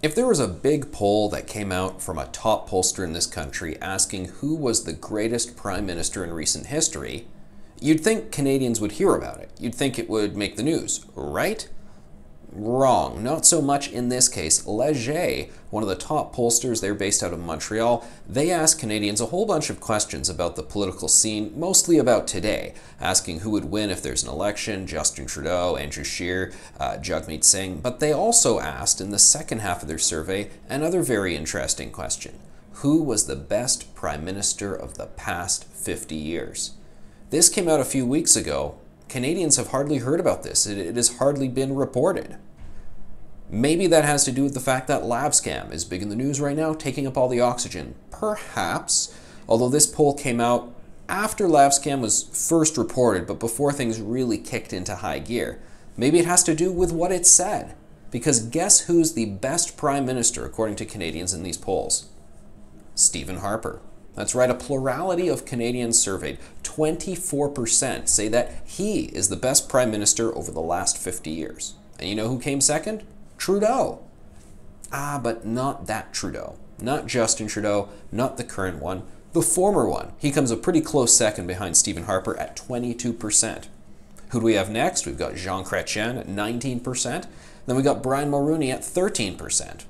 If there was a big poll that came out from a top pollster in this country asking who was the greatest prime minister in recent history, you'd think Canadians would hear about it. You'd think it would make the news, right? Wrong. Not so much in this case. Leger, one of the top pollsters, they're based out of Montreal, they asked Canadians a whole bunch of questions about the political scene, mostly about today, asking who would win if there's an election, Justin Trudeau, Andrew Scheer, Jagmeet Singh, but they also asked in the second half of their survey another very interesting question. Who was the best prime minister of the past 50 years? This came out a few weeks ago. Canadians have hardly heard about this. It has hardly been reported. Maybe that has to do with the fact that LabScam is big in the news right now, taking up all the oxygen. Perhaps, although this poll came out after LabScam was first reported, but before things really kicked into high gear. Maybe it has to do with what it said. Because guess who's the best prime minister, according to Canadians in these polls? Stephen Harper. That's right, a plurality of Canadians surveyed, 24%, say that he is the best prime minister over the last 50 years. And you know who came second? Trudeau. But not that Trudeau. Not Justin Trudeau, not the current one, the former one. He comes a pretty close second behind Stephen Harper at 22%. Who do we have next? We've got Jean Chrétien at 19%. Then we got Brian Mulroney at 13%.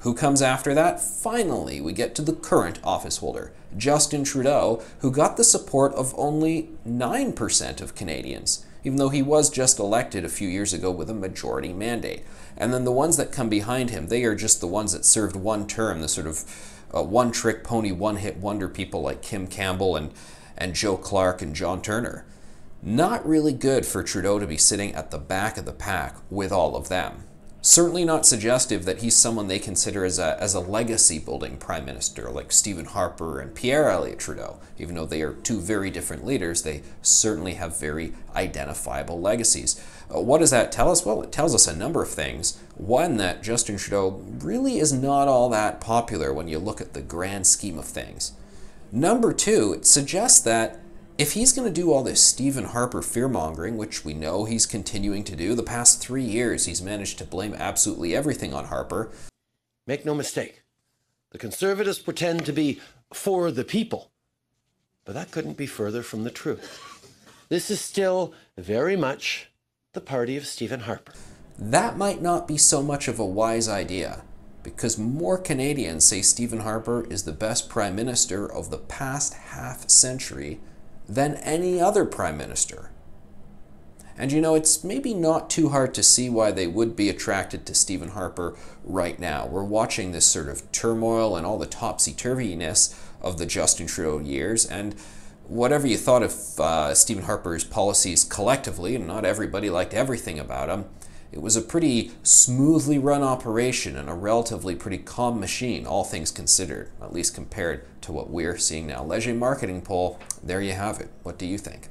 Who comes after that? Finally, we get to the current office holder, Justin Trudeau, who got the support of only 9% of Canadians, even though he was just elected a few years ago with a majority mandate. And then the ones that come behind him, they are just the ones that served one term, the sort of one-trick pony, one-hit wonder people like Kim Campbell and Joe Clark and John Turner. Not really good for Trudeau to be sitting at the back of the pack with all of them. Certainly not suggestive that he's someone they consider as a legacy-building prime minister like Stephen Harper and Pierre Elliott Trudeau. Even though they are two very different leaders, they certainly have very identifiable legacies. What does that tell us? Well, it tells us a number of things. One, that Justin Trudeau really is not all that popular when you look at the grand scheme of things. Number two, it suggests that if he's going to do all this Stephen Harper fear-mongering, which we know he's continuing to do, the past 3 years he's managed to blame absolutely everything on Harper. Make no mistake, the Conservatives pretend to be for the people, but that couldn't be further from the truth. This is still very much the party of Stephen Harper. That might not be so much of a wise idea, because more Canadians say Stephen Harper is the best prime minister of the past half-century than any other prime minister. And you know, it's maybe not too hard to see why they would be attracted to Stephen Harper right now. We're watching this sort of turmoil and all the topsy-turviness of the Justin Trudeau years, and whatever you thought of Stephen Harper's policies collectively, and not everybody liked everything about him, it was a pretty smoothly run operation and a relatively pretty calm machine, all things considered, at least compared to what we're seeing now. Leger marketing poll, there you have it. What do you think?